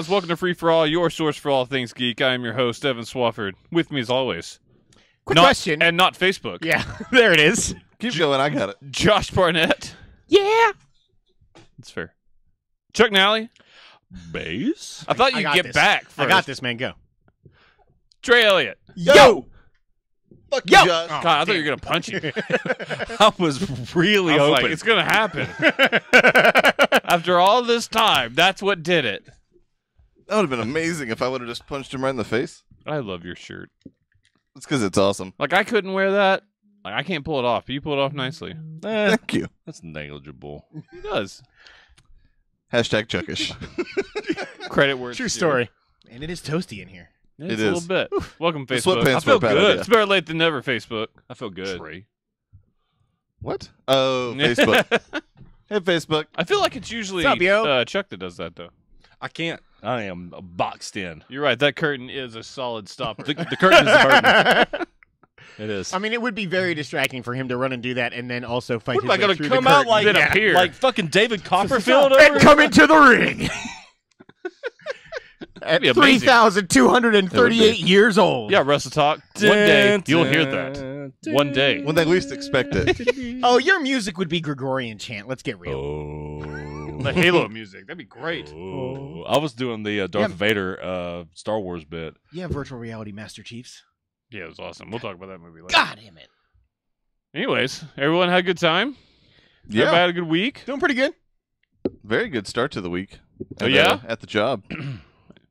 Welcome to Free For All, your source for all things geek. I am your host, Evan Swafford. With me as always. Quick question. And not Facebook. Yeah, there it is. Keep going, I got it. Josh Barnett. Yeah. That's fair. Chuck Nally. Base? I thought I you'd got get this. back first. I got this, man. Go. Trey Elliott. Yo. Fuck Yo. you, Josh. God, I thought you were going to punch him. I was really I was hoping. like, it's going to happen. After all this time, that's what did it. That would have been amazing if I would have just punched him right in the face. I love your shirt. It's because it's awesome. Like, I couldn't wear that. Like, I can't pull it off. But you pull it off nicely. Thank you. That's negligible. He does. Hashtag Chuckish. Credit where it's True due. story. And it is toasty in here. It's It a little is. bit. Welcome, The Facebook. sweatpants I feel were a bad good. idea. It's better late than never, Facebook. I feel good. Trey. What? Oh, Facebook. Hey, Facebook. I feel like it's usually What's up, yo? Chuck that does that, though. I can't. I am boxed in. You're right. That curtain is a solid stopper. The curtain is the curtain. It is. I mean, it would be very distracting for him to run and do that and then also fight What his am I way going through to come the out curtain. like, Then appear. like fucking David Copperfield over? and come into the ring at be amazing. 3,238 years old. Yeah, Wrestle Talk. One day you'll hear that. One day. When they least expect it. Oh, your music would be Gregorian chant. Let's get real. Oh. The Halo music. That'd be great. Oh. I was doing the Darth Vader Star Wars bit. Yeah, virtual reality Master Chiefs. Yeah, it was awesome. We'll talk about that movie later. God damn it. Anyways, everyone had a good time? Everybody Yeah. had a good week? Doing pretty good. Very good start to the week. Oh, yeah? At the job.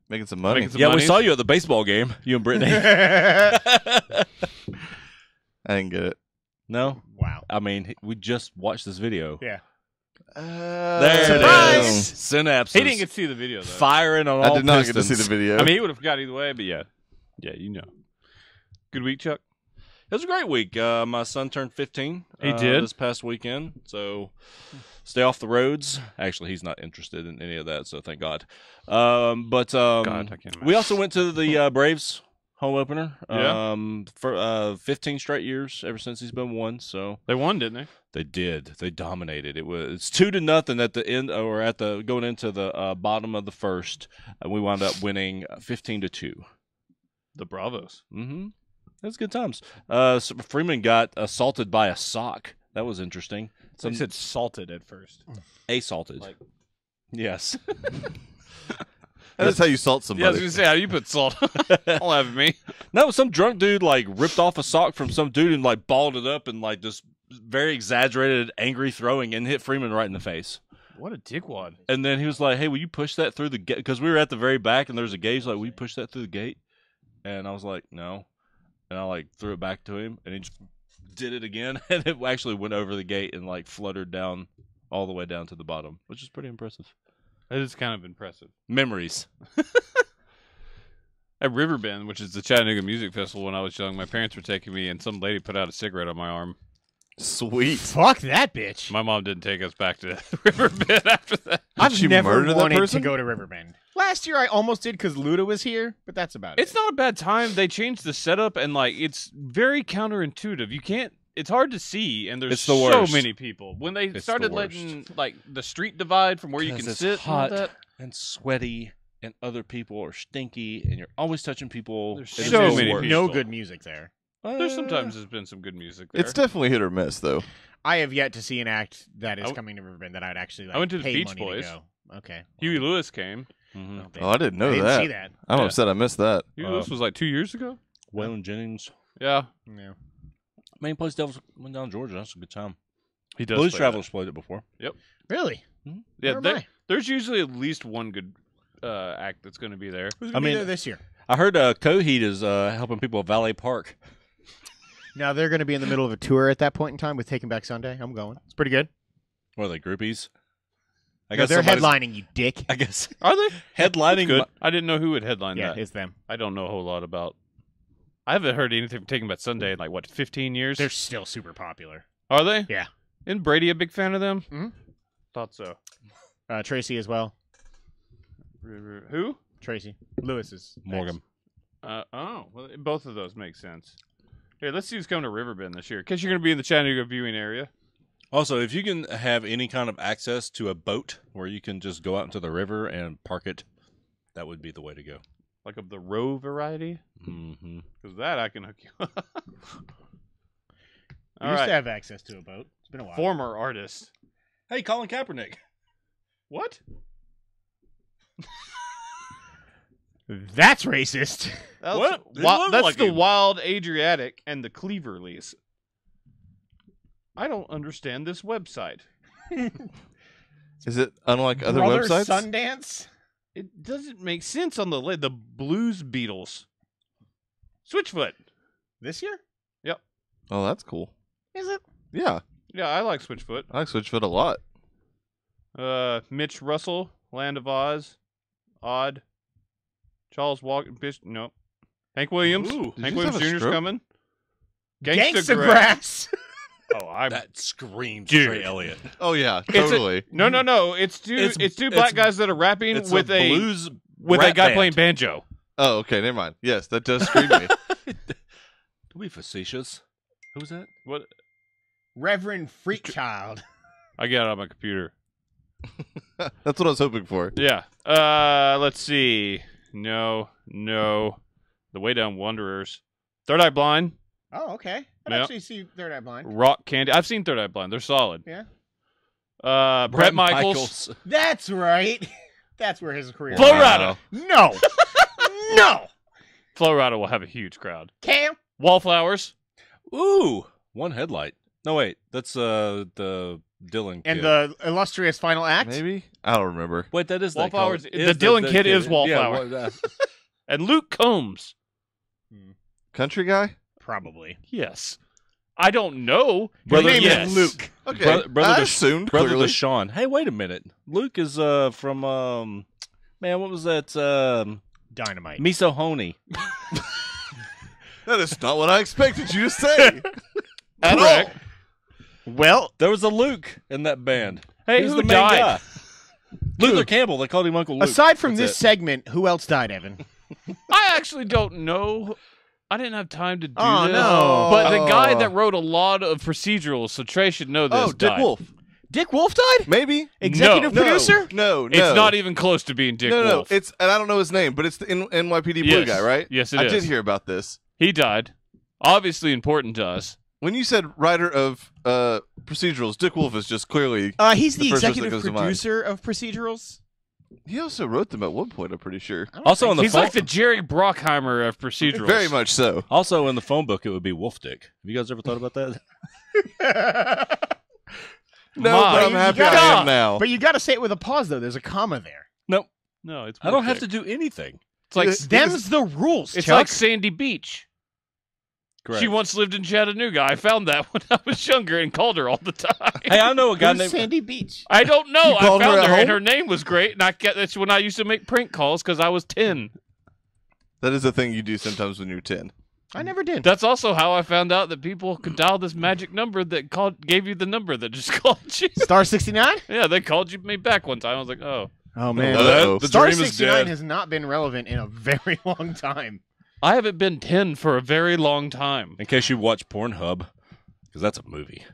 Making some money. Making some Yeah, money? we saw you at the baseball game. You and Brittany. I didn't get it. No? Wow. I mean, we just watched this video. Yeah. There Surprise! it is. Synapses. He didn't get to see the video, though. Firing on I all did not get to pistons. see the video. I mean, he would have got either way, but yeah. Yeah, you know. Good week, Chuck? It was a great week. My son turned 15. He did? This past weekend. So stay off the roads. Actually, he's not interested in any of that, so thank God. God, I can't imagine. We also went to the Braves home opener. Yeah. For 15 straight years ever since he's been one. So They won, didn't they? they did. They dominated. It's 2-0 at the end, or at the going into the bottom of the first. And we wound up winning 15-2. The Bravos. Mm-hmm. That's good times. So Freeman got assaulted by a sock. That was interesting. They said salted at first. Assaulted. Like- Yes. That's how you salt Yeah, I was somebody. going to say, how do you put salt? Don't have me. No, some drunk dude like ripped off a sock from some dude and like balled it up and like just very exaggerated angry throwing and hit Freeman right in the face. What a dickwad. And then he was like, "Hey, will you push that through the gate?" Because we were at the very back and there's a gate. He's like, "Will you push that through the gate?" And I was like, "No." And I like threw it back to him and he just did it again and it actually went over the gate and like fluttered down all the way down to the bottom, which is pretty impressive. That is kind of impressive. Memories. At Riverbend, which is the Chattanooga Music Festival, when I was young, my parents were taking me, and some lady put out a cigarette on my arm. Sweet. Fuck that bitch. My mom didn't take us back to Riverbend after that. I've she never murder that wanted to person? go to Riverbend. Last year I almost did because Luda was here, but that's about It's it. not a bad time. They changed the setup, and like it's very counterintuitive. You can't. It's hard to see, and there's It's the so worst. many people. When they It's started the worst. letting like the street divide from where you can Because it's sit, hot. and all that, And sweaty, and other people are stinky, and you're always touching people. There's It's so the many worst. people. No good music there. there's sometimes there's been some good music there. It's definitely hit or miss, though. I have yet to see an act that is I w- coming to Riverbend that I would actually like, I went to the pay Beach money Boys. to go. Okay. Huey Lewis came. Mhm. Oh, I didn't know I didn't that. see that. I'm Yeah. upset I missed that. Huey Lewis was like 2 years ago. Waylon Jennings. Yeah, Yeah. Main place Devils went down Georgia. That's a good time. he does. Blues play Travelers played it before. Really? that. Where Yeah, am there- I? there's usually at least one good act that's going to be there. Who's I gonna be mean- there this year? I heard Coheed is helping people at Valet Park. Now they're going to be in the middle of a tour at that point in time with Taking Back Sunday. I'm going. It's pretty good. What are they, groupies? I No, they're somebody's- headlining, you dick. I guess Are they headlining. good? I didn't know who would headline Yeah, that. it's them. I don't know a whole lot about. I haven't heard anything from Taking Back Sunday in like what 15 years. They're still super popular. Are they? Yeah. Isn't Brady a big fan of them? Mhm. Thought so. Tracy as well. Who? Tracy. Lewis is Morgan. Well, both of those make sense. Here, let's see who's coming to Riverbend this year. Because you're going to be in the Chattanooga viewing area. Also, if you can have any kind of access to a boat where you can just go out into the river and park it That would be the way to go. Like of the row variety? Mm-hmm. Because that I can hook you up. We All used right. to have access to a boat. It's been a while. Former artist. Hey, Colin Kaepernick. What? That's racist. That's, What? They look that's like the him. Wild Adriatic and the Cleaver lease. I don't understand this website. Is it unlike other Brother websites? Sundance? It doesn't make sense on the lid. The Blues Beatles. Switchfoot. This year? Oh, that's cool. Is it? Yeah, Yeah, I like Switchfoot. I like Switchfoot a lot. Mitch Russell, Land of Oz, Odd, Charles Walker, no, Hank Williams. Ooh. Did Hank you just Williams have a Jr.'s stroke? coming. Gangsta Grass. Grass. Oh, I'm That screams Dude. Trey Elliott. Oh yeah, It's a- totally. no. It's two black guys that are rapping It's with a blues with a rap guy band. playing banjo. Oh, okay, never mind. Yes, that does scream me. Don't be facetious. Who was that? What? Reverend Freakchild. I got it on my computer. That's what I was hoping for. Yeah. Let's see. No. The Way Down Wanderers. Third Eye Blind. Oh, okay. I'd Yeah. actually see Third Eye Blind. Rock Candy. I've seen Third Eye Blind. They're solid. Yeah. Brett Michaels. That's right. That's where his career. Flo Wow. Rida. No. No. Flo Rida will have a huge crowd. Cam. Wallflowers. Ooh, one headlight. No, wait, that's the Dylan. And kid. the illustrious final act. Maybe I don't remember. Wait, that is that Wallflowers- color. the Is Dylan that kid is Yeah, Wallflower. And Luke Combs. Country guy. Probably. Yes. I don't know. His Brother- name yes. is Luke. Okay, Brother I to- assumed Brother clearly. to Sean. Hey, wait a minute. Luke is from man, what was that? Dynamite. Miso Honey. That is not what I expected you to say. At Correct. all. Well, There was a Luke in that band. Hey, Who's who the main died? guy? Luther Campbell. They called him Uncle Luke. aside from That's this it. segment, who else died, Evan? I actually don't know. I didn't have time to do Oh, this. no. But the guy Oh. that wrote a lot of procedurals, so Trey should know this. Oh, Dick died. Wolf. Dick Wolf died? Maybe. Executive No. producer? No, It's not even close to being Dick no, Wolf. it's and I don't know his name, but it's the NYPD Blue Yes. guy, right? Yes, it I is. did hear about this. He died. Obviously important to us. When you said writer of procedurals, Dick Wolf is just clearly. He's the The first person that executive goes to mind. producer of procedurals. He also wrote them at one point. I'm pretty sure. I don't Also think on the He's phone, like the Jerry Bruckheimer of procedurals. Very much so. also in the phone book, it would be Wolf Dick. Have you guys ever thought about that? No, My but I'm happy I God. am now. But you got to say it with a pause, though. There's a comma there. Nope. No, it's I don't have Wolf to Dick. do anything. It's like Them's the rules, it's Chuck. like Sandy Beach. Correct. She once lived in Chattanooga. I found that when I was younger and called her all the time. Hey, I know a guy Who's named. Sandy Beach. I don't know. You I called her found at her, and home? her name was great. And that's when I used to make prank calls because I was 10. That is a thing you do sometimes when you're 10. I never did. That's also how I found out that people could dial this magic number that gave you the number that just called you. Star 69? Yeah, they called me back one time. I was like, oh. Oh, man. Uh-oh. The Star dream is 69 dead. has not been relevant in a very long time. I haven't been 10 for a very long time. In case you watch Pornhub, because that's a movie.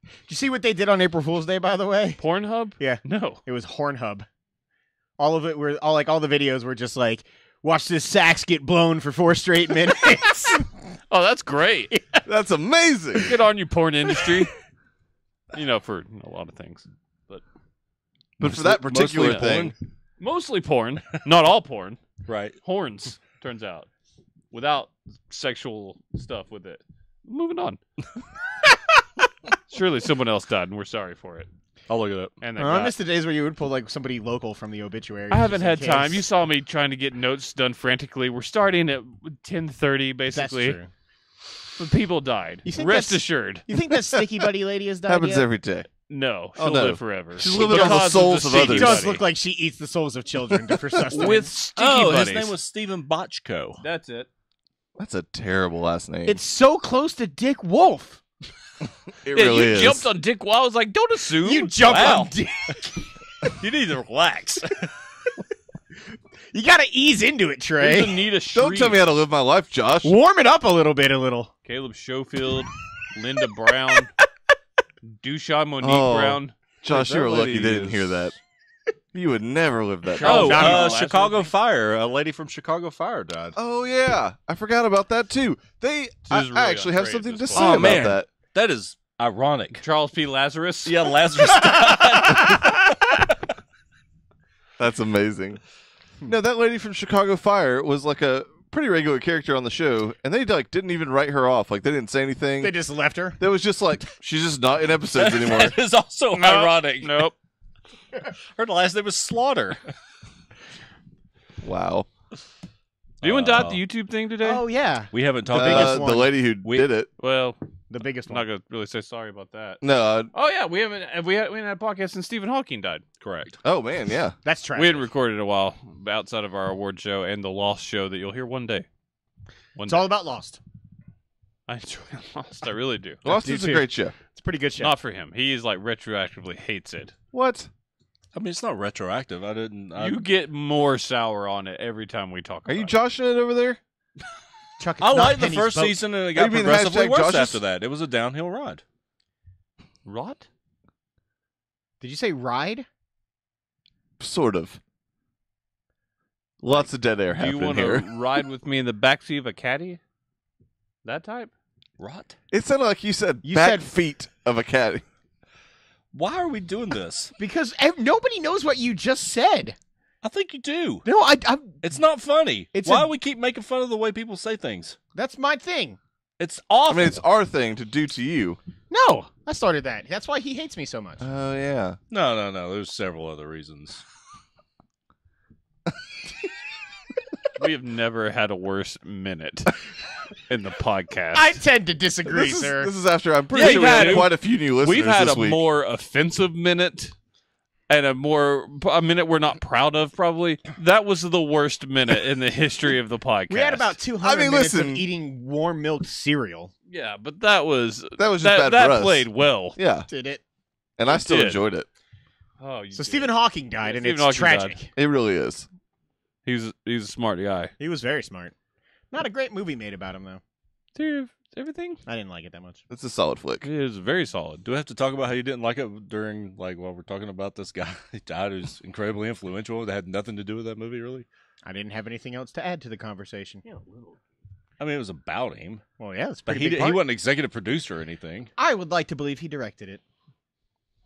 Did you see what they did on April Fool's Day, by the way? Pornhub? Yeah. No. It was HornHub. All of it were all the videos were just like, watch this sax get blown for 4 straight minutes. Oh, that's great. That's amazing. Get on you, porn industry. For a lot of things. But for that particular Mostly thing, porn. Mostly porn. Not all porn. Right. Horns, turns out. Without sexual stuff with it. Moving on. Surely someone else died, and we're sorry for it. I'll look it up. And I miss the days where you would pull like somebody local from the obituary. I haven't just in had case. time. You saw me trying to get notes done frantically. We're starting at 10:30, That's basically. true. But people died. You think Rest that's- assured. You think that sticky buddy lady has died happens yet? every day. No, Oh, she'll no. live forever. She's living on the Because souls of sticky others. She does buddy. look like she eats the souls of children for sustenance. With sticky Oh, buddies. his name was Stephen Bochco. That's it. That's a terrible last name. It's so close to Dick Wolf. it Yeah, really you is. jumped on Dick Wow. I was like, don't assume. You jump Wow. on Dick. You need to relax. You got to ease into it, There's Trey. Anita Don't tell me how to live my life, Josh. Warm it up a little. Caleb Schofield, Linda Brown, Dusha Monique Oh. Brown. Josh, That you were lucky lady they didn't is- hear that. You would never live that. Charles down. Mountie. Chicago Fire. A lady from Chicago Fire died. Oh yeah, I forgot about that too. I really actually have great something at to this say point. about man. that. That is ironic. Charles P. Lazarus. Yeah, Lazarus died. That's amazing. No, that lady from Chicago Fire was like a pretty regular character on the show, and they like didn't even write her off. Like they didn't say anything. They just left her. That was just like she's just not in episodes anymore. That is also ironic. Nope. Her last name was Slaughter. Wow. Anyone dot the YouTube thing today? Oh yeah, We haven't talked biggest about one. The lady who did it. Well, the biggest I'm one. not gonna really say sorry about that. No. Oh yeah, we haven't had a podcast since Stephen Hawking died. Correct. Oh man, yeah. That's tragic. We hadn't recorded a while outside of our award show and the Lost show that you'll hear one day. It's all about Lost. I enjoy Lost. I really do. Lost do is a too. great show. It's a pretty good show. Not for him. He is like retroactively hates it. What? I mean, it's not retroactive. I didn't. You get more sour on it every time we talk. Are about you it. joshing it over there? Chuck, it's I not liked the Penny's first boat. season, and it you got mean progressively hashtag worse Josh's? after that. It was a downhill ride. Rot? Did you say ride? Sort of. Lots of dead air Do you happening want to here. ride with me in the backseat of a caddy? That type? Rot? It sounded like you said You back said- feet of a caddy. Why are we doing this? Because nobody knows what you just said. I think you do. No, I It's not funny. It's Why a- do we keep making fun of the way people say things? that's my thing. It's I awful. mean, it's our thing to do to you. No, I started that. That's why he hates me so much. Oh, yeah. No. There's several other reasons. We have never had a worse minute in the podcast. I tend to disagree, This sir. is after I'm pretty Yeah, sure you've we had- had quite a few new listeners We've had this a week. more offensive minute and a minute we're not proud of, probably. That was the worst minute in the history of the podcast. We had about 200 I mean, minutes listen. of eating warm milk cereal. Yeah, but that was just bad that for us. played well. Yeah, Did it? and I still did. enjoyed it. Oh, you So did. Stephen Hawking died, Yeah, and Stephen it's Hawking tragic. died. It really is. He's a smart guy. He was very smart. Not a great movie made about him, though. Dude, everything I didn't like it that much. It's a solid flick. it is very solid. Do we have to talk about how you didn't like it during, like, while we're talking about this guy who died who's incredibly influential that had nothing to do with that movie, really? I didn't have anything else to add to the conversation. I mean, it was about him. Well, yeah, it's a But pretty big he part. wasn't executive producer or anything. I would like to believe he directed it.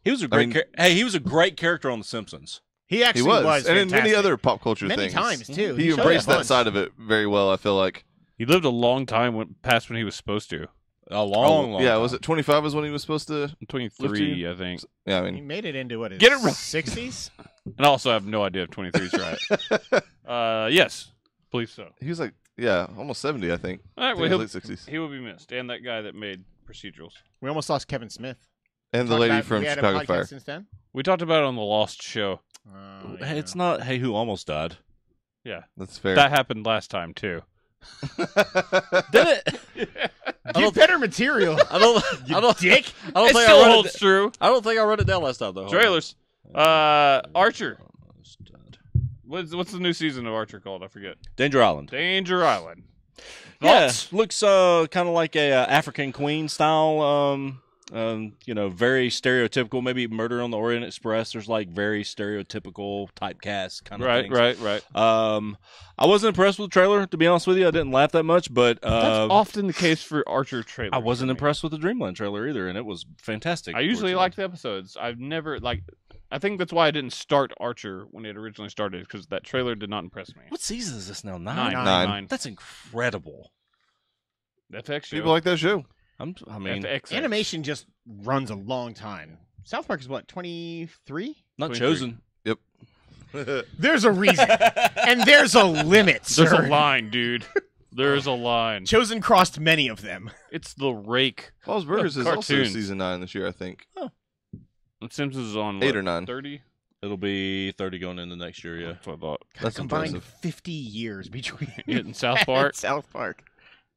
He was a great he was a great character on The Simpsons. He He actually was, and in many fantastic. other pop culture many things. times too. He showed embraced it that once. side of it very well, I feel like. He lived a long time past when he was supposed to. A long yeah, time. was it 25 is when he was supposed to? 23, I think. Yeah, I He mean, made it into what? Get it right. 60s. And also, I have no idea if 23 is right. Yes, believe so. he was like, yeah, almost 70, I think. All right, I think well, it he'll, was late 60s. he will be missed. And that guy that made procedurals. We almost lost Kevin Smith. And the Talked lady about- from we had a Chicago podcast Fire. Since then. We talked about it on the Lost show. Hey, it's not Hey Who Almost Died. Yeah, That's fair. that happened last time, too. Did it? Give better material. I don't Dick. I don't It think still I wrote holds it. true. I don't think I wrote it down last time though. Hold on. Trailers. Archer. What's the new season of Archer called? I forget. Danger Island. Danger Island. Yeah, Thoughts? looks kind of like a African Queen style. Very stereotypical. Maybe Murder on the Orient Express. There's like very stereotypical typecast kind of things. Right. I wasn't impressed with the trailer, to be honest with you. I didn't laugh that much, but That's often the case for Archer trailers. I wasn't for me. impressed with the Dreamland trailer either, and it was fantastic. I usually towards like the episodes. I've never I think that's why I didn't start Archer when it originally started, because that trailer did not impress me. What season is this now? Nine. Nine. That's incredible. FX show. People like that show. I mean, FX. Animation just runs a long time. South Park is what, 23? not 23. chosen. There's a reason, and there's a limit, There's sir. a line, dude. There's a line. Chosen crossed many of them. It's the rake. Bob's Burgers is also Cartoons. season 9 this year, I think. And Simpsons is on 8 or 9. 30. It'll be 30 going into next year. Yeah. That's what I thought. That's Combined impressive. 50 years between It in South Park. South Park.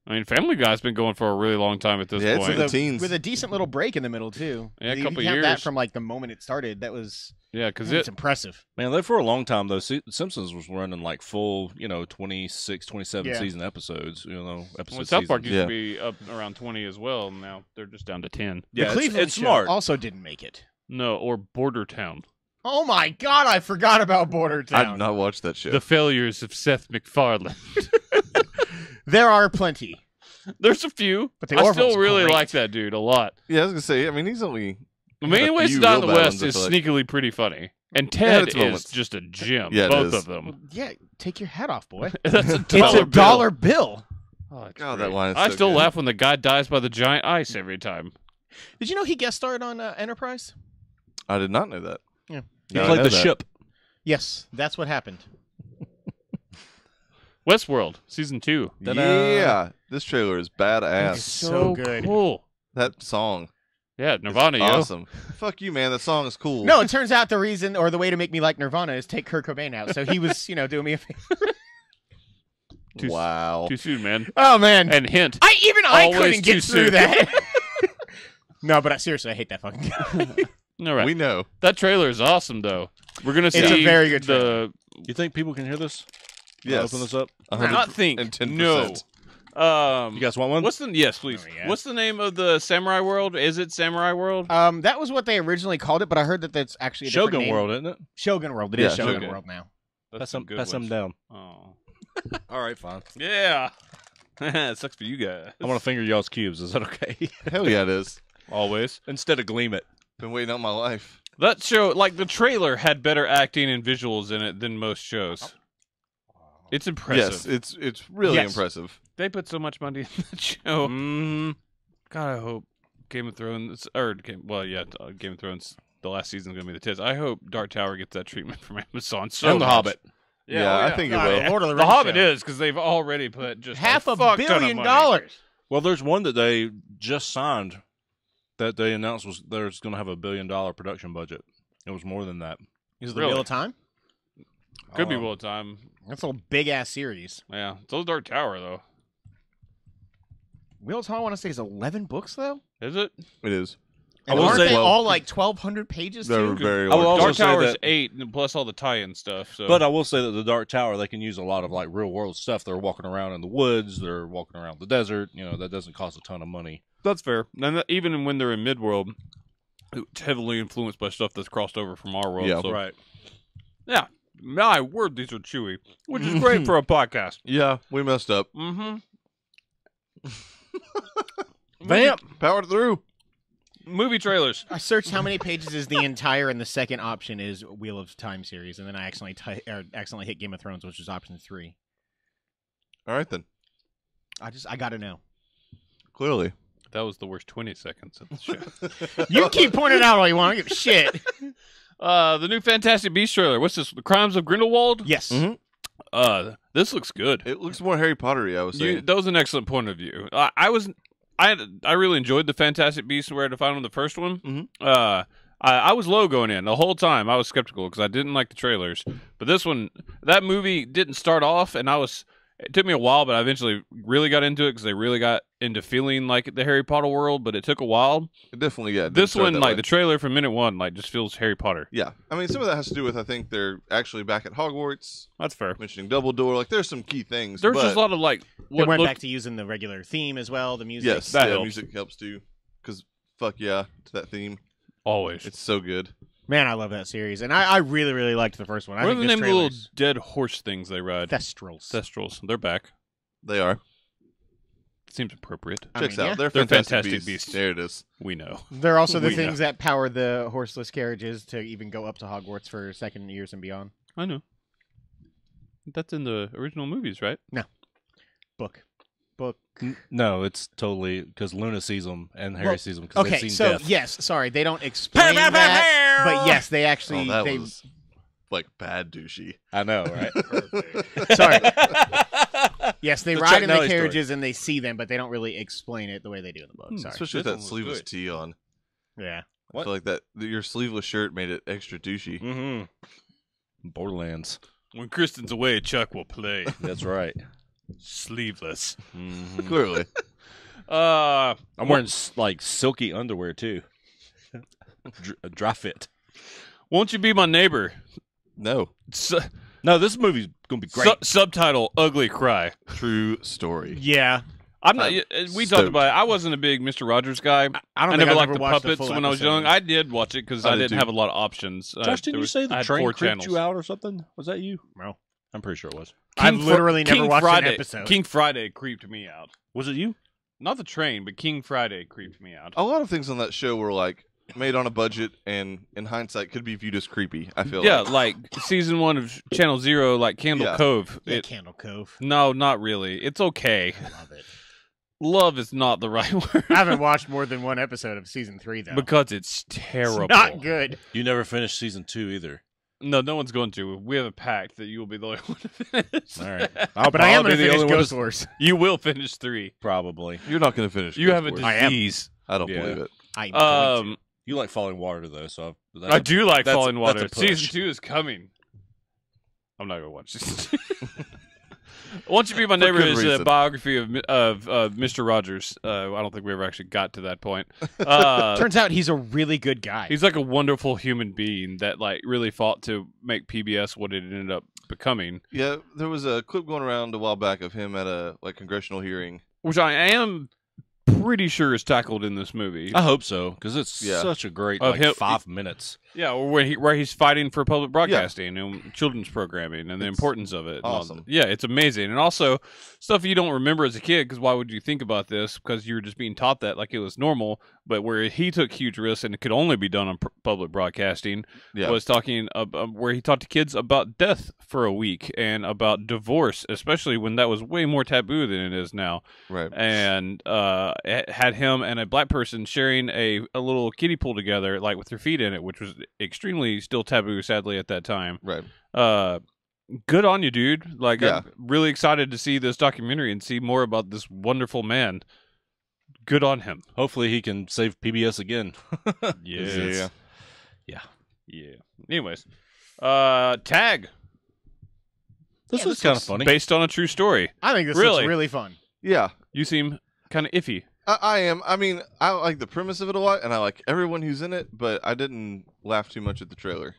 I mean, Family Guy's been going for a really long time at this Yeah, it's point. in the teens. With a decent little break in the middle too. Yeah, a You couple count that years. from like the moment it started. That was Yeah, because it's impressive. Man, for a long time though, Simpsons was running like full, 26, 27 Yeah. season episodes. Episode South Park used Yeah. to be up around 20 as well, and now they're just down to 10. Yeah, the Cleveland it's show smart. also didn't make it. No, or Border Town. Oh my god, I forgot about Border I Town. did not watch that show. The failures of Seth MacFarlane. There are plenty. There's a few, But the I Orville's still really great. like that dude a lot. Yeah, I was gonna say. I mean, he's only. The He's had Main a Ways few to Die in real the bad West ones, is I feel like. sneakily pretty funny. And Yeah, Ted it's is moments. just a gem. Yeah, it both is. of them. Yeah, take your hat off, boy. That's a It's a dollar bill. Oh, it's God, great. that line is I so still good. laugh when the guy dies by the giant ice every time. Did you know he guest starred on Enterprise? I did not know that. Yeah. He Now I played know the that. ship. Yes, that's what happened. Westworld, season 2. Ta-da. Yeah, this trailer is badass. It's so good. Cool. That song, Yeah, is Nirvana, yo. awesome. Fuck you, man. That song is cool. No, it turns out the reason or the way to make me like Nirvana is take Kurt Cobain out. So he was, doing me a favor. Wow. Too soon, man. Oh man, And hint, I always couldn't too get through soon. that. No, but seriously, I hate that fucking guy. all right. We know. That trailer is awesome, though. We're gonna see It's a very good the You think people can hear this? Yes. Open this up. 100 not think and 10%. no. You guys want one? What's the yes, please? Oh, yeah. What's the name of the Samurai World? Is it Samurai World? That was what they originally called it, but I heard that that's actually a different Shogun name. World, isn't it? Shogun World. It Yeah, is Shogun Shogun. World now. That's Pass some good them ones. down. Oh, All right, fine. yeah. it sucks for you guys. I want to finger y'all's cubes. Is that okay? Hell yeah, it is. Always. Instead of gleam it. Been waiting all my life. That show, like the trailer, had better acting and visuals in it than most shows. It's impressive. Yes, it's really Yes. impressive. They put so much money in that show. Mm. God, I hope Game of Thrones, Game of Thrones, the last season is going to be the tits. I hope Dark Tower gets that treatment from Amazon. So And The much. Hobbit. Yeah, I think it God, will. Lord of the The Rings Hobbit show. is, because they've already put just half a $1 fuck ton of billion money. dollars. Well, there's one that they just signed that they announced was there's going to have $1 billion production budget. It was more than that. Is it the Really? Wheel of Time? Could be Wheel of Time. That's a big ass series. Yeah, it's a Dark Tower, though. Wheel of Time, I want to say, is 11 books though. Is it? It is. And will aren't say- they all like 1,200 pages They're too? very I will large. also Dark say Tower is that- 8, and plus all the tie-in stuff. So. But I will say that the Dark Tower, they can use a lot of like real world stuff. They're walking around in the woods. They're walking around the desert. That doesn't cost a ton of money. that's fair. And even when they're in Midworld, it's heavily influenced by stuff that's crossed over from our world. Yeah. So. Right. Yeah. My word, these are chewy, which is great for a podcast. Yeah, we messed up. Mm-hmm. Vamp. Powered through. Movie trailers. I searched how many pages is the entire, and the second option is Wheel of Time series, and then I accidentally hit Game of Thrones, which is option 3. All right, then. I gotta know. Clearly. That was the worst 20 seconds of the show. You can keep pointing it out all you want. I don't give a shit. The new Fantastic Beasts trailer. What's this? The Crimes of Grindelwald? Yes. Mhm. This looks good. It looks more Harry Pottery, I was saying. That was an excellent point of view. I really enjoyed the Fantastic Beasts where to find on the first one. Mhm. I was low going in the whole time. I was skeptical because I didn't like the trailers. But this one, that movie didn't start off, and it took me a while, but I eventually really got into it because they really got into feeling like the Harry Potter world. But it took a while. It definitely, yeah. it didn't This start one, that like way. the trailer from minute one, like just feels Harry Potter. Yeah. I mean, some of that has to do with, I think, they're actually back at Hogwarts, That's fair. mentioning Dumbledore. Like, there's some key things. There's but just a lot of like They what went looked- back to using the regular theme as well, the music. yes, that yeah, helps. music helps too. Because, fuck yeah, to that theme. always. It's so good. Man, I love that series, and I really, really liked the first one. I What are think the this name of the little trailer's dead horse things they ride? Thestrals. Thestrals. They're back. They are. Seems appropriate. I Checks mean, out. yeah. They're They're fantastic, fantastic beasts. beasts. There it is. We know. They're also the We things that power the horseless carriages to even go up to Hogwarts for second years and beyond. I know. That's in the original movies, right? Book. No, it's totally because Luna sees them and Harry sees them because Okay, they've seen so death. yes, sorry, they don't explain that, but yes, they actually. Oh, that they, was, like, bad douchey. I know, right? sorry. Yes, they The ride Chuck in the Norris carriages and they see them, but they don't really explain it the way they do in the book. Sorry. Especially with This that one was sleeveless good. tee on. Yeah. I feel like that your sleeveless shirt made it extra douchey. Mm-hmm. Borderlands. When Kristen's away, Chuck will play. That's right. Sleeveless. Mhm. Clearly. Uh, I'm wearing like silky underwear too. Dry fit. Won't you be my neighbor? No. No, this movie's gonna be great. Subtitle: Ugly Cry. True story. Yeah. I'm not. We talked stoked. about it. I wasn't a big Mr. Rogers guy. I don't I think never I've liked ever the watched a puppets full when I was episode. young. I did watch it because I I did didn't too. have a lot of options. Josh, didn't you say I the had train 4 creeped channels. you out or something? Was that you? No. I'm pretty sure it was. I've literally never watched Friday, an episode. King Friday creeped me out. Was it you? Not the train, but King Friday creeped me out. A lot of things on that show were like made on a budget, and in hindsight, could be viewed as creepy. I feel Yeah, like. like season 1 of Channel Zero, like Candle Yeah. Cove. Yeah, Candle Cove. No, not really. It's okay. I love it. Love is not the right word. I haven't watched more than one episode of season 3 though. Because it's terrible. It's not good. You never finished season 2 either. No, no one's going to. We have a pact that you will be the only one to finish. All right. But I am I'll going be to the finish only one Ghost to- Wars. You will finish 3. Probably. You're not going to finish. You Ghost have a Wars. I am. disease. I don't Yeah. believe it. I'm going to. You like Falling Water though, so I do like that's- Falling Water. that's a push. Season 2 is coming. I'm not gonna watch this. Won't You Be My For Neighbor good is a reason. biography of Mr. Rogers. I don't think we ever actually got to that point. Turns out he's a really good guy. He's like a wonderful human being that like really fought to make PBS what it ended up becoming, Yeah, there was a clip going around a while back of him at a congressional hearing. which I am pretty sure is tackled in this movie. I hope so because it's Yeah. such a great Of him- 5 minutes. Yeah, or where he's fighting for public broadcasting and children's programming and the It's importance of it. and all awesome. that. Yeah, it's amazing. And also stuff you don't remember as a kid, because why would you think about this? Because you were just being taught that like it was normal. But where he took huge risks and it could only be done on public broadcasting Yeah, was talking about where he talked to kids about death for a week and about divorce, especially when that was way more taboo than it is now. right. And it had him and a black person sharing a little kiddie pool together, like with their feet in it, which was extremely still taboo, sadly, at that time. Right. Good on you, dude. Like, Yeah. I'm really excited to see this documentary and see more about this wonderful man. Good on him. Hopefully he can save PBS again. Yes. Yeah. Yeah. Anyways, Tag, This Yeah, was this kind of looks funny. based on a true story. I think this Really? looks really fun. Yeah. You seem kind of iffy. I am. I mean, I like the premise of it a lot, and I like everyone who's in it, but I didn't laugh too much at the trailer.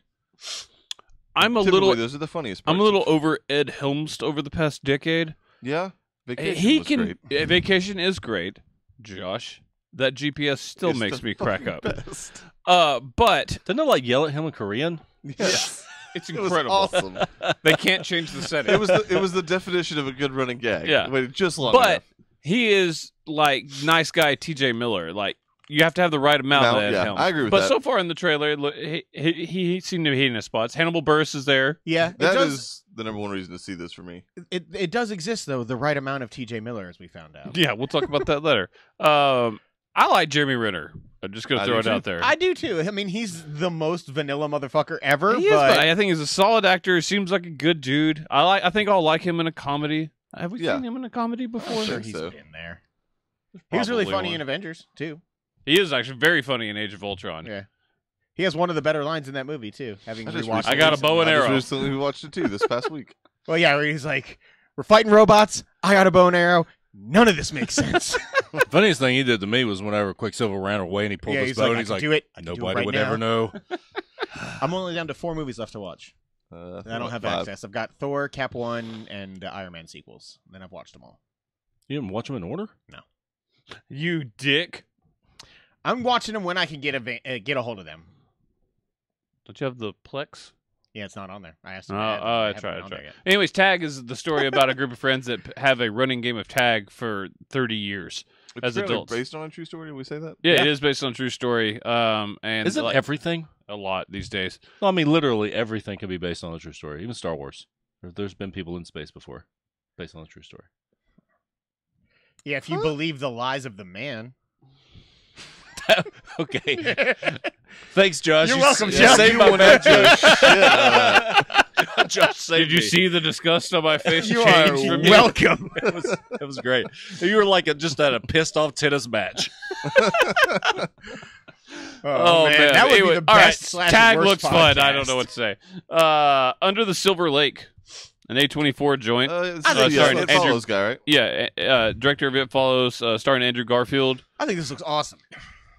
I'm a Typically, little. Those are the funniest. I'm a parts. little over Ed Helms over the past decade. Yeah. Vacation He was can. great. Vacation is great, Josh. That GPS still It's makes the me crack fucking up. best. But Didn't they like yell at him in Korean? Yes. it's It was incredible. awesome. They can't change the setting. it was the definition of a good running gag. Yeah. Waited just long But enough. he is like nice guy T.J. Miller. Like you have to have the right amount of Ed Yeah, Helms. I agree with but that. so far in the trailer, he seemed to be hitting his spots. Hannibal Buress is there. Yeah, That it does. is the number one reason to see this for me. It does exist though. The right amount of T.J. Miller, as we found out. Yeah, we'll talk about that later. I like Jeremy Renner. I'm just gonna I throw do it too. out there. I do too. I mean, he's the most vanilla motherfucker ever. He is, but but I think he's a solid actor. Seems like a good dude. I think I'll like him in a comedy. Have we Yeah. seen him in a comedy before? I'm sure think he's so. been there. He was really Probably funny one. in Avengers too. He is actually very funny in Age of Ultron. Yeah, he has one of the better lines in that movie too. Having I just rewatched, I it got a recently. bow and I just arrow. recently watched it too this past week. Well, yeah, where he's like, "We're fighting robots. I got a bow and arrow. None of this makes sense." Funniest thing he did to me was whenever Quicksilver ran away and he pulled Yeah, his he's bow like, and "I he's can like, do it. I can do it nobody right would now." ever know. I'm only down to 4 movies left to watch. I And I don't have access. I've got Thor, Cap 1, and Iron Man sequels. Then I've watched them all. You didn't watch them in order? You dick. I'm watching them when I can get a hold of them. Don't you have the Plex? Yeah, it's not on there. I asked Oh, him. that's right. Anyways, Tag is the story about a group of friends that have a running game of tag for 30 years. It's as apparently adults. based on a true story. Did we say that? Yeah, Yeah. it is based on a true story. And Is it like, everything? a lot these days. No, I mean, literally everything can be based on a true story. Even Star Wars. There's been people in space before based on a true story. Yeah, if you believe the lies of the man. Okay. Thanks, Josh. You're You welcome, s- Josh. saved You my wanted bad to joke. shit out of Josh saved Did you me. see the disgust on my face? You change are from me? welcome. It was great. You were like just at a pissed off tennis match. Oh man, that would Anyway, be the all right, best slash Tag worst looks fun. I podcast. don't know what to say. Under the Silver Lake, an A24 joint. It's I think yeah, sorry, It Andrew- Follows guy, right? Yeah, director of It Follows, starring Andrew Garfield. I think this looks awesome.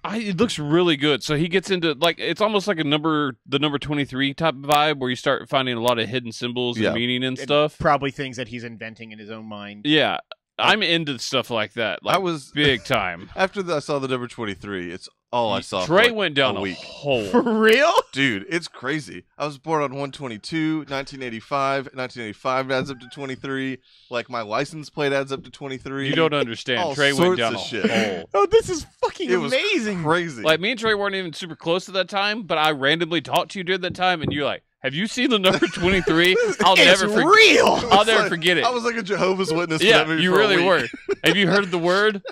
It looks really good. So he gets into like it's almost like the number 23 type vibe where you start finding a lot of hidden symbols Yeah. and meaning and And stuff. Probably things that he's inventing in his own mind. Yeah, I'm into stuff like that. Like, I was big time. after I saw the number 23. It's all I saw. Trey for like went down a week. hole. For real? Dude, it's crazy. I was born on 122, 1985. 1985 adds up to 23. Like, my license plate adds up to 23. You don't understand. All Trey went sorts down of a shit. hole. Oh, this is fucking It was amazing. crazy. Like, me and Trey weren't even super close at that time, but I randomly talked to you during that time, and you're like, have you seen the number 23? I'll It's never forget. real. I'll never forget it. I was like a Jehovah's Witness. for Yeah, that movie you for a really week. were. Have you heard the word?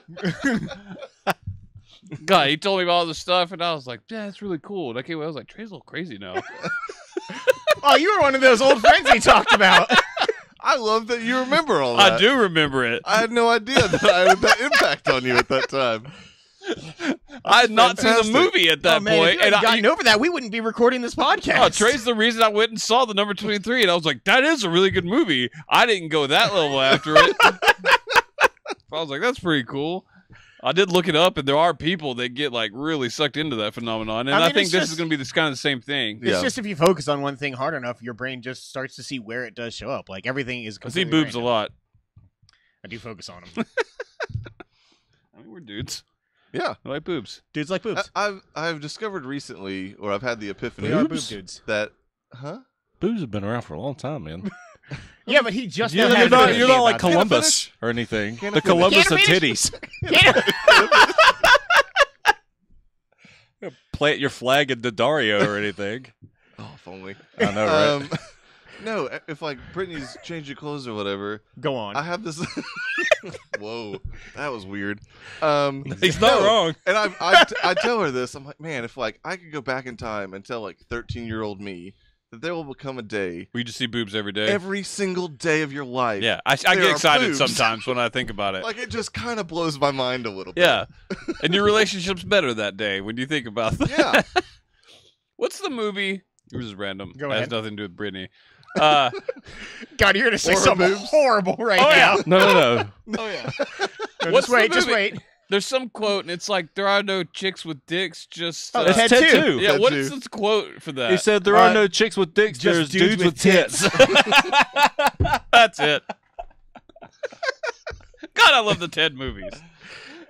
God, he told me about all this stuff, and I was like, yeah, that's really cool. And I came away, I was like, Trey's a little crazy now. Oh, you were one of those old friends he talked about. I love that you remember all that. I do remember it. I had no idea that I had that impact on you at that time. I had not seen fantastic. the movie at that Oh, man, point, if you hadn't and gotten over that, we wouldn't be recording this podcast. Oh, Trey's the reason I went and saw the number 23, and I was like, that is a really good movie. I didn't go that level after it. I was like, that's pretty cool. I did look it up, and there are people that get like really sucked into that phenomenon, and I I, mean, think it's this just- is going to be this kind of the same thing. It's Yeah. just if you focus on one thing hard enough, your brain just starts to see where it does show up. Like everything is I see completely boobs a random. lot. I do focus on them. I mean, we're dudes. Yeah. I like boobs. Dudes like boobs. I've discovered recently, or I've had the epiphany We are boob Boobs? dudes. that, huh? Boobs have been around for a long time, man. Yeah, but he just You're now had not, an you're idea not like about that. Columbus or anything. Can't I The finish? Columbus Can't of I finish? titties. Plant your flag in Daddario or anything. Oh, if only. I know, right? No, if like Britney's changing clothes or whatever, Go on. I have this. Whoa, that was weird. He's not no, wrong. And I tell her this. I'm like, man, if like I could go back in time and tell like 13-year-old me that there will become a day We just see boobs every day. every single day of your life. Yeah, I There get are excited boobs. sometimes when I think about it. Like it just kind of blows my mind a little bit. Yeah, and your relationship's better that day when you think about that. Yeah. What's the movie? Yours is random. Go It has ahead. nothing to do with Britney. God, you're gonna say Or her something boobs. horrible right Oh, now. yeah. No. Oh yeah. No, What's just wait. the Just movie? wait. There's some quote, and it's like there are no chicks with dicks. Just Oh, It's Ted Ted too. 2. yeah. Ted What too. is this quote for that? He said there are no chicks with dicks, just there's dudes dudes with with tits. That's it. God, I love the Ted movies.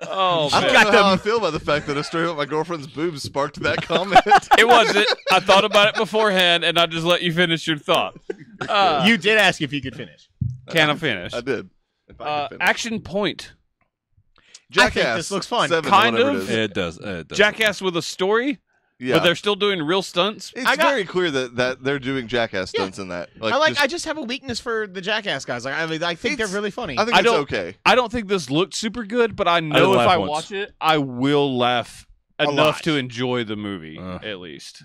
Oh I man, don't know how I feel about the fact that a story about my girlfriend's boobs sparked that comment. it wasn't. I thought about it beforehand, and I just let you finish your thought. You did ask if you could finish. Can I finish? I did. If I could finish. Action Point. I think Jackass. this looks fun. 7, Kind whatever of. It is. It does. It does. Jackass with a story, Yeah. but they're still doing real stunts. It's I got- very clear that they're doing Jackass stunts in that. I just have a weakness for the Jackass guys. Like, I think they're It's- really funny. I think I it's don't- okay. I don't think this looked super good, but I know if laugh I once. watch it, I will laugh A enough lot. to enjoy the movie, at least.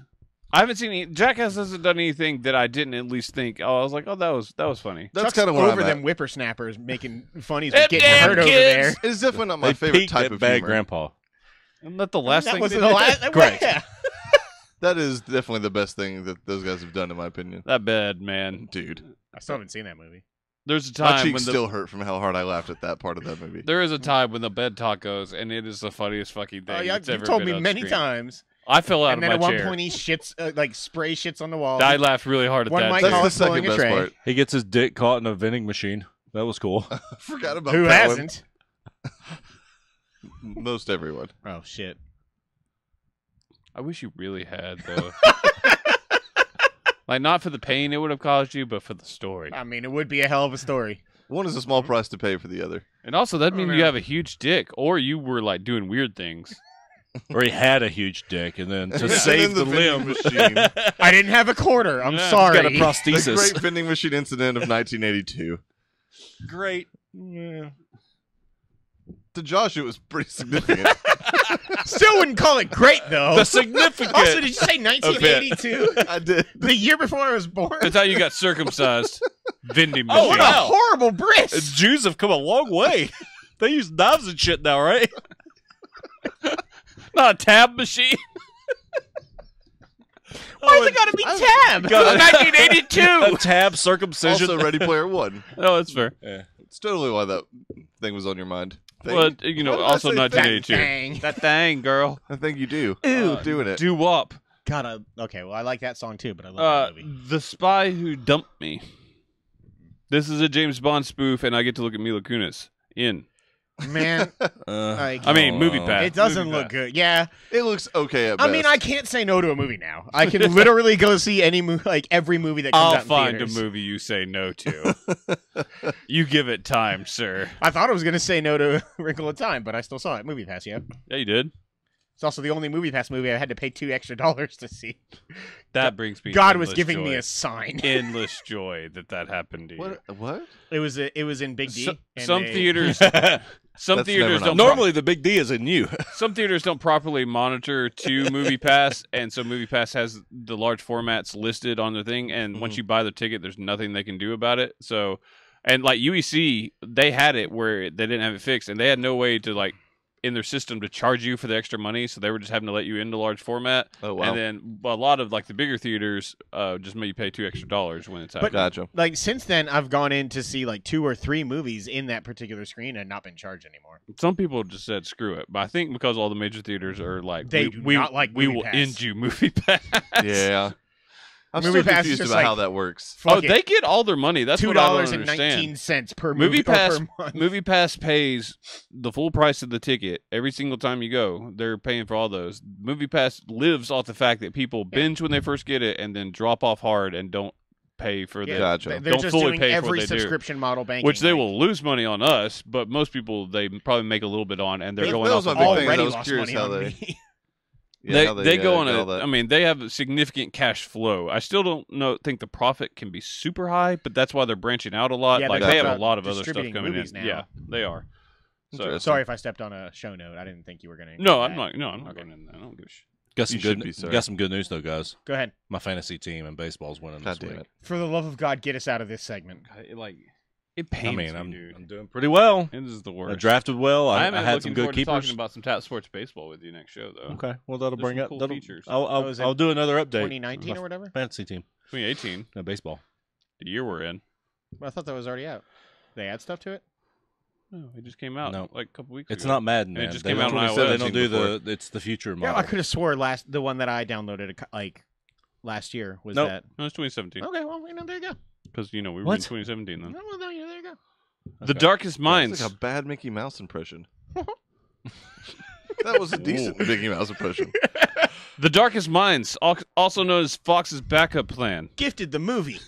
I haven't seen Jackass hasn't done anything that I didn't at least think. Oh, I was like, oh, that was funny. That's Chuck's kind of where over I'm them at. whippersnappers making funnies Them with getting damn hurt over kids. there. It's definitely not my They favorite peaked type at of Bad humor. Grandpa. Isn't that the last That thing? was they the did? last. Correct. Yeah. That is definitely the best thing that those guys have done, in my opinion. That bad man. Dude, I still haven't seen that movie. There's a my time cheeks when still hurt from how hard I laughed at that part of that movie. there is a time when the bed talk goes, and it is the funniest fucking thing. Oh yeah, that's you ever told been me on many screen. times. I fell out And then of at my one chair. point he shits, like spray shits on the wall. I laughed really hard at One that. might too. call That's it the pulling second a best tray. part. He gets his dick caught in a vending machine. That was cool. I forgot about Who that hasn't? one. Most everyone. Oh shit. I wish you really had though. Like not for the pain it would have caused you, but for the story. I mean, it would be a hell of a story. One is a small price to pay for the other. And also that means no. you have a huge dick, or you were like doing weird things. Or he had a huge dick, and then to And save then the vending limb, machine. I didn't have a quarter. I'm Yeah. he's sorry. got a The prosthesis. great vending machine incident of 1982. Great. To Josh, it was pretty significant. Still wouldn't call it great though. The significant. Also, did you say 1982? I did. The year before I was born. That's how you got circumcised. Vending machine. Oh, what a horrible bris! Jews have come a long way. They use knives and shit now, right? Not a tab machine. Why's it gotta be tab? Got a 1982. tab circumcision. Also, Ready Player One. Oh, that's fair. It's totally why that thing was on your mind. Well, you know, What did I also say? 1982. Dang. That thing, girl. I think you do. Ew. Doing it. Do wop. God, okay, well, I like that song too, but I love that movie. The Spy Who Dumped Me. This is a James Bond spoof, and I get to look at Mila Kunis. in. Man, like, I mean, movie oh. pass. it doesn't Movie look pass. good. Yeah, It looks okay at I best. mean, I can't say no to a movie now. I can literally go see any movie, like every movie that comes I'll out in find theaters. a movie you say no to. You give it time, sir. I thought I was going to say no to Wrinkle of Time, but I still saw it. Movie Pass, yeah. Yeah, you did. It's also the only Movie Pass movie I had to pay $2 extra to see. That brings me. God was endless giving joy. me a sign. endless joy that happened to you. What? It was in Big D. So- and some they- theaters, some That's theaters never don't. not Normally, the big D is in you. Some theaters don't properly monitor to Movie Pass, and so Movie Pass has the large formats listed on their thing. And once you buy the ticket, there's nothing they can do about it. So, and like UEC, they had it where they didn't have it fixed, and they had no way to like in their system to charge you for the extra money. So they were just having to let you into large format. Oh wow. And then a lot of like the bigger theaters just make you pay $2 extra when it's out. But- Gotcha. Like, since then, I've gone in to see like 2 or 3 movies in that particular screen and not been charged anymore. Some people just said screw it, but I think because all the major theaters are like They do not like we Movie will Pass. end you Movie Pass. Yeah. I'm Movie still Pass is confused just about like- how that works. Fuck Oh, it. they get all their money. That's what I don't understand. $2.19 per Movie movie Pass, or per month. Movie Pass pays the full price of the ticket every single time you go. They're paying for all those. Movie Pass lives off the fact that people binge when they first get it and then drop off hard and don't pay for the. Gotcha. They're Don't just fully doing pay for what every they do. subscription model banking. Which they like, will lose money on us, but most people they probably make a little bit on, and they're That going was off my of big thing. already I was lost curious money how on they- me. Yeah, how they go on get all a. that. I mean, they have significant cash flow. I still don't think the profit can be super high, but that's why they're branching out a lot. Yeah, like they're they have a about lot of other stuff distributing coming in. movies now. Yeah, they are. So Interesting. Sorry if I stepped on a show note. I didn't think you were going to. no, I'm not. No, I'm not going in there. I don't give a shit. Got some You should good. be, sir. Got some good news though, guys. Go ahead. My fantasy team in baseball's winning God this damn week. it. For the love of God, get us out of this segment. It I pains mean, me, I'm dude. doing pretty well. It is the I worst. drafted well. I am had some good to talking keepers. about some Tap Sports baseball with you next show, though. Okay, well that'll There's bring some up. cool That'll, features. Was it I'll do another update. 2019 My or whatever? fantasy team. 2018, No baseball. the year we're in. I thought that was already out. They add stuff to it? No, it just came out No. like a couple weeks It's ago. not Madden, And it man. just They came out don't- on They iOS don't do the. It's the future Yeah, model. I could have swore the one that I downloaded like last year was Nope. that. No, it's 2017. Okay, well, there you go. Because, you know, we were What? in 2017 then. Well, there you go. The Darkest Minds. That's like a bad Mickey Mouse impression. That was a decent Mickey Mouse impression. The Darkest Minds, also known as Fox's Backup Plan. Gifted the movie.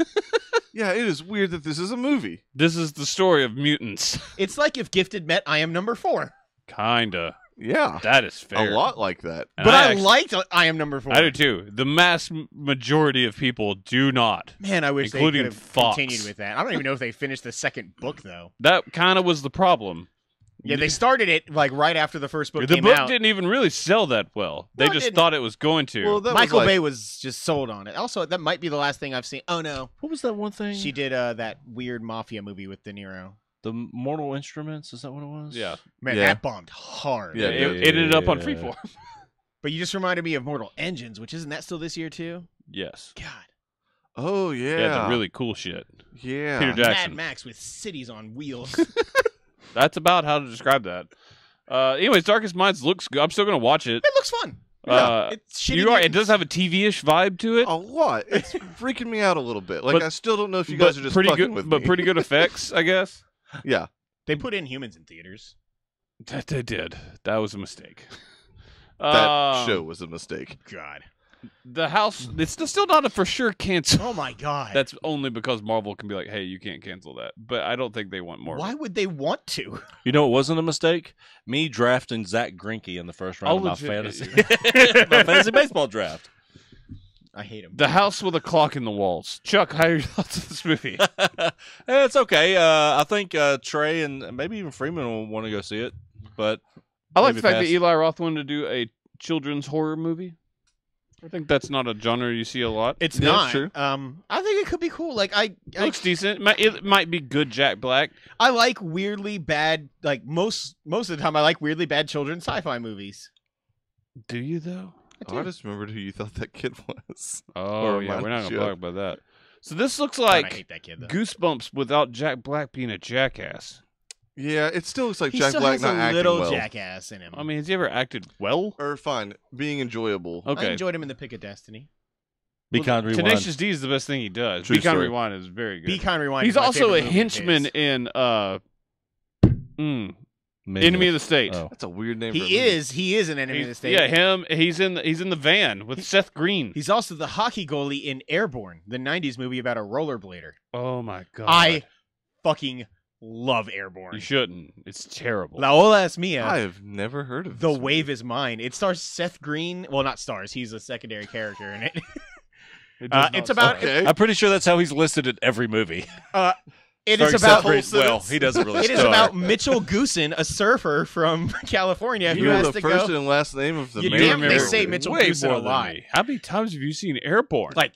Yeah, it is weird that this is a movie. This is the story of mutants. It's like if Gifted met I Am Number 4. Kinda. Yeah, That is fair. a lot like that. And But I actually- liked I Am Number 4. I do too. The mass majority of people do not. Man, I wish Including they could have Fox. continued with that. I don't even know if they finished the second book, though. That kind of was the problem. Yeah, they started it like right after the first book The came book out. didn't even really sell that well. No, They it just didn't. thought it was going to. Well, that Michael was like, Bay was just sold on it. Also, that might be the last thing I've seen. Oh, no. What was that one thing? She did that weird mafia movie with De Niro. The Mortal Instruments. Is that what it was? yeah. Man, Yeah. that bombed hard. Yeah, it ended up on yeah. Freeform. But you just reminded me of Mortal Engines, which isn't that still this year, too? Yes. God. oh Yeah, yeah, the really cool shit. yeah. Peter Jackson. Mad Max with cities on wheels. That's about how to describe that. Anyways, Darkest Minds looks good. I'm still going to watch it. It looks fun. It's shitty. It mutants. does have a TV-ish vibe to it. A lot. It's freaking me out a little bit. Like But- I still don't know if you but guys are just pretty fucking good, with but me. pretty good effects, I guess. Yeah. They put in humans in theaters. That they did. That was a mistake. That show was a mistake. God. The house. It's still not a for sure cancel. Oh, my God. That's only because Marvel can be like, "Hey, you can't cancel that." But I don't think they want more. Why would they want to? You know, it wasn't a mistake. Me drafting Zach Greinke in the first round Oh, of my legit- fantasy, my fantasy baseball draft. I hate him. The house with a clock in the walls. Chuck, how are your thoughts of this movie? It's okay. I think Trey and maybe even Freeman will want to go see it. But I like the maybe fact pass. that Eli Roth wanted to do a children's horror movie. I think that's not a genre you see a lot. It's Yeah, not. sure. I think it could be cool. Like It looks decent. It might be good Jack Black. I like weirdly bad. Like most of the time, I like weirdly bad children's sci-fi movies. Do you though? Oh, I just remembered who you thought that kid was. Oh Or yeah, we're not mine, gonna yeah. talk about that. So this looks God, I like hate that kid though. Goosebumps without Jack Black being a jackass. Yeah, it still looks like He Jack still Black has not a acting little well. jackass in him. I mean, has he ever acted well? Or fine, being enjoyable. I Okay. enjoyed him in The Pick of Destiny. Be Kind Rewind. Tenacious D is the best thing he does. True Be Kind story. Rewind is very good. Be Kind Rewind. He's is my also favorite a movie of henchman his. in Enemy of the State. Oh. That's a weird name. for a He movie. is an enemy of the state. Yeah, him. He's in the van with Seth Green. He's also the hockey goalie in Airborne, the '90s movie about a rollerblader. Oh my god! I fucking love Airborne. You shouldn't. It's terrible. La Ola es mia. I have never heard of The this Wave movie. is Mine. It stars Seth Green. Well, not stars. He's a secondary character in it. It does not it's about- suck. Okay. I'm pretty sure that's how he's listed in every movie. It is Starring about Seth Green. Whole Well, sentence. he doesn't really. it is star. about Mitchell Goosen, a surfer from California You who know has the to first go. and last name of the You main damn- they character. say Mitchell Way Goosen more a than lot. me. How many times have you seen Airborne? Like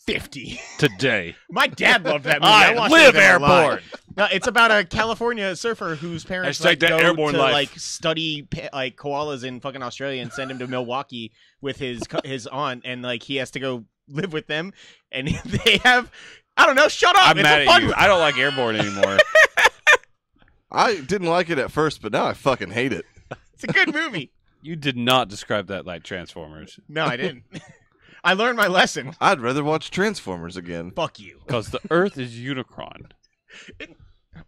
50. today. My dad loved that movie. I watched live it with him a lot. Airborne. No, it's about a California surfer whose parents Hashtag like, that go airborne to life. like study like koalas in fucking Australia and send him to Milwaukee with his aunt, and like he has to go live with them, and they have I don't know. Shut up! I'm it's mad a fun at you. I don't like Airborne anymore. I didn't like it at first, but now I fucking hate it. It's a good movie. You did not describe that like Transformers. No, I didn't. I learned my lesson. I'd rather watch Transformers again. Fuck you. Because the Earth is Unicron.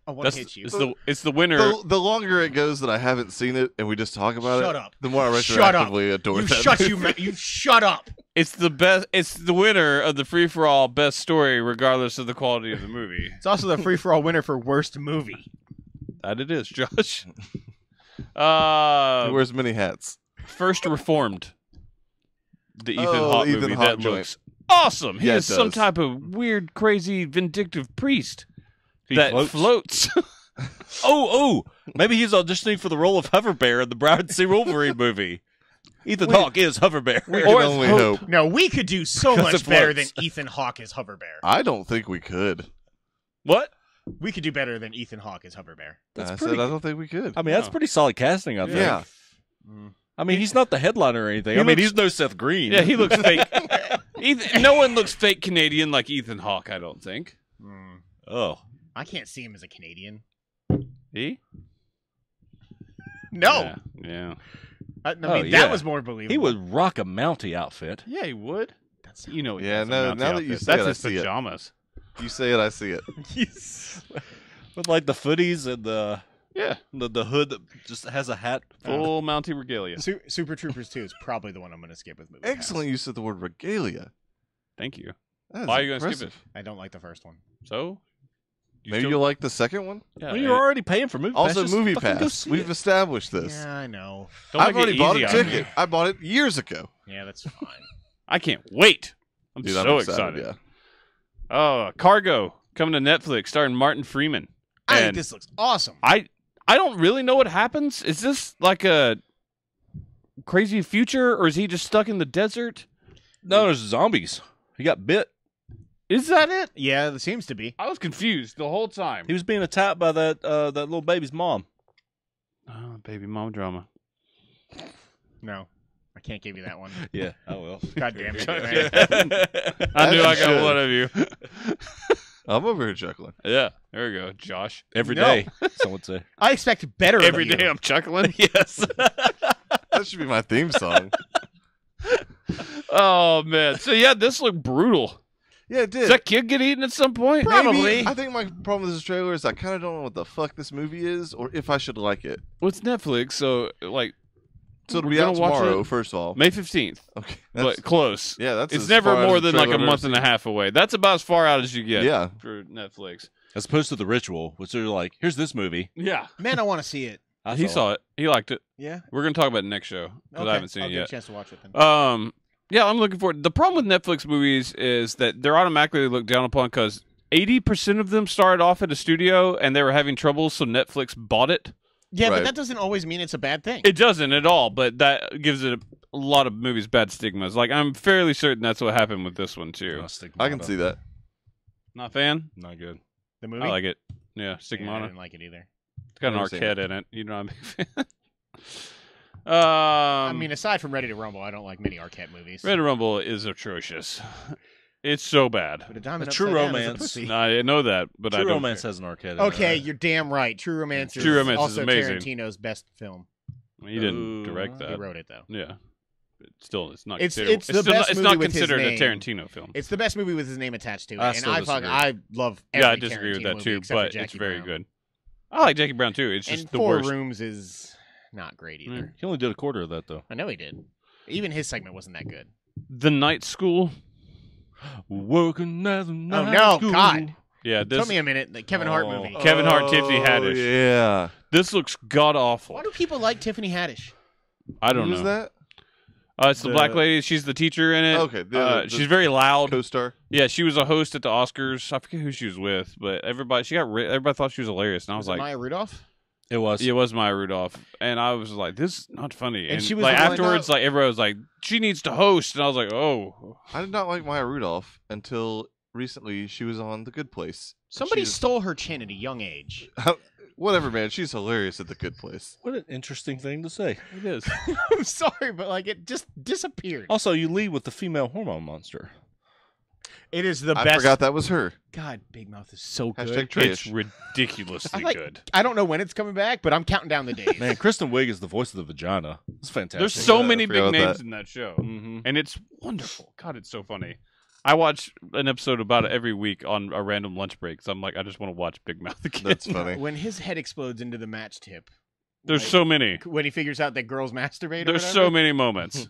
I want That's to hit you. it's the winner. The longer it goes that I haven't seen it and we just talk about Shut it, up. the more I Shut up. retroactively adore You that shut movie. you. You shut up. It's the best. It's the winner of the free for all best story, regardless of the quality of the movie. It's also the free for all winner for worst movie. That it is, Josh. He wears many hats. First Reformed, the Ethan Oh, Hawke Ethan movie Hawke that joint. looks awesome. He Yeah, is it some does. type of weird, crazy, vindictive priest He that floats. floats. Oh, maybe he's auditioning for the role of Hoverbear in the Brian C. Wolverine movie. Ethan Hawke is Hoverbear. We Or can it's only Hope. hope. No, we could do so 'Cause much it better than floats. Ethan Hawke as Hoverbear. I don't think we could. What? We could do better than Ethan Hawke as Hoverbear. That's I pretty said I don't think we could. I mean, that's No. pretty solid casting, I think. Yeah. I mean, he's not the headliner or anything. He I mean, looks- he's no Seth Green. Yeah, he looks fake. No one looks fake Canadian like Ethan Hawke. I don't think. Oh. I can't see him as a Canadian. He? No, Yeah. I mean Oh, that yeah. was more believable. He would rock a Mountie outfit. Yeah, he would. That's You know. he Yeah, has a no, Mountie now that you outfit. say that's it, I his see it. pajamas. You say it, I see it. With like the footies and the Yeah, hood that just has a hat. full Mountie regalia. Super Troopers 2 is probably the one I'm going to skip with movie. Excellent use of the word regalia. Thank you. That is Why are you gonna skip impressive. I don't like the first one. So, Maybe still- you'll like the second one. Yeah, Well, you're already paying for movie pass. Also, just Movie fucking go Pass. see We've it. established this. Yeah, I know. don't I've make it already bought easy a on me. ticket. I bought it years ago. Yeah, that's fine. I can't wait. I'm Dude, so I'm excited. Yeah. Oh, Cargo coming to Netflix, starring Martin Freeman. I think And this looks awesome. I don't really know what happens. Is this like a crazy future, or is he just stuck in the desert? No, there's zombies. He got bit. Is that it? Yeah, it seems to be. I was confused the whole time. He was being attacked by that little baby's mom. Oh, baby mom drama. No, I can't give you that one. Yeah, I will. God damn it. man. I knew I As got you should. one of you. I'm over here chuckling. Yeah, there we go, Josh. Every No. day, some would say. I expect better Every of you. day I'm chuckling. Yes. That should be my theme song. Oh man. So yeah, this looked brutal. Yeah, it did. Does that kid get eaten at some point? Maybe. Probably. I think my problem with this trailer is I kind of don't know what the fuck this movie is or if I should like it. Well, it's Netflix, so like So it'll We're be out gonna watch tomorrow, it. first of all. May 15th. Okay. But close. yeah, that's It's as never far out more as the than like a trailer month I've and a half away. That's about as far out as you get. Yeah. For Netflix. As opposed to The Ritual, which they're like, here's this movie. Yeah. Man, I want to see it. He saw it. He liked it. Yeah? We're gonna talk about it next show because Okay. I haven't seen I'll it get yet. a chance to watch it then. Yeah, I'm looking forward. The problem with Netflix movies is that they're automatically looked down upon because 80% of them started off at a studio and they were having trouble, so Netflix bought it. Yeah, Right. but that doesn't always mean it's a bad thing. It doesn't at all, but that gives it a lot of movies bad stigmas. Like I'm fairly certain that's what happened with this one too. I can see that. Not a fan? Not good. The movie? I like it. Yeah, Yeah, I Stigmata. didn't like it either. It's got an Never seen Arquette in it. You know, I'm a big fan. I mean, aside from Ready to Rumble, I don't like many Arquette movies. Red Rumble is atrocious. It's so bad. But a diamond A True upside down is a Romance. pussy. No, I know that, but I True don't Romance care. has an arcade. in Okay, it. you're damn right. True Romance is True Romance is also amazing. Tarantino's best film. He didn't direct He that. wrote it though. Yeah. But still, it's not It's- considered. it's the still best it's movie not with his considered a name. Tarantino film. It's the best movie with his name attached to it, I and still I disagree. love every Yeah, I disagree Tarantino with that movie too, except for but it's Jackie very Brown. good. I like Jackie Brown too. It's just And the 4 worst. Rooms is not great either. He only did a quarter of that though. I know he did. Even his segment wasn't that good. The Night School. Working as a night no, school. God. Yeah, this Took me a minute. The Kevin Hart movie. Kevin Hart, Tiffany Oh, Haddish. Yeah. This looks god awful. Why do people like Tiffany Haddish? I don't Who's know. that? It's the black lady. She's the teacher in it. Okay, the she's very loud. Co-star. Yeah, she was a host at the Oscars. I forget who she was with, but everybody thought she was hilarious, and I was Was it like, Maya Rudolph? It was. it was Maya Rudolph, and I was like, this is not funny. And she was like the one afterwards, like everybody was like, she needs to host, and I was like, oh, I did not like Maya Rudolph until recently. She was on The Good Place. Somebody She's- stole her chin at a young age. Whatever, man. She's hilarious at The Good Place. What an interesting thing to say. it is. I'm sorry, but like it just disappeared. Also, you lead with the female hormone monster. It is the I best. forgot that was her. God, Big Mouth is so good. Hashtag It's trash. ridiculously I good. I don't know when it's coming back, but I'm counting down the days. Man, Kristen Wiig is the voice of the vagina. It's fantastic. There's so Yeah, I many forgot big about names that. in that show, Mm-hmm. and it's wonderful. God, it's so funny. I watch an episode about it every week on a random lunch break. So I'm like, I just want to watch Big Mouth again. That's funny. When his head explodes into the match tip. There's like, so many. when he figures out that girls masturbate. There's so many moments.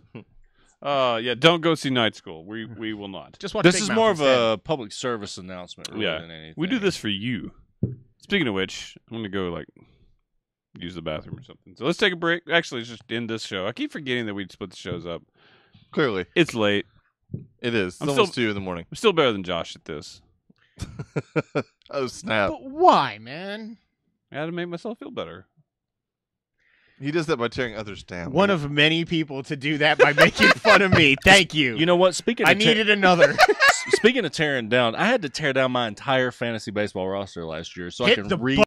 Yeah, don't go see Night School. We will not. Just watch This Big is Mouth more of instead. a public service announcement, really, Yeah. than anything. We do this for you. Speaking of which, I'm gonna go use the bathroom or something. So let's take a break. Actually, let's just end this show. I keep forgetting that we split the shows up. Clearly, It's late. it is. It's I'm almost still- 2 in the morning. I'm still better than Josh at this. Oh snap! But why, man? I had to make myself feel better. He does that by tearing others down. One of many people to do that by making fun of me. Thank you. You know what? Speaking I of needed another. speaking of tearing down, I had to tear down my entire fantasy baseball roster last year so I Hit can the read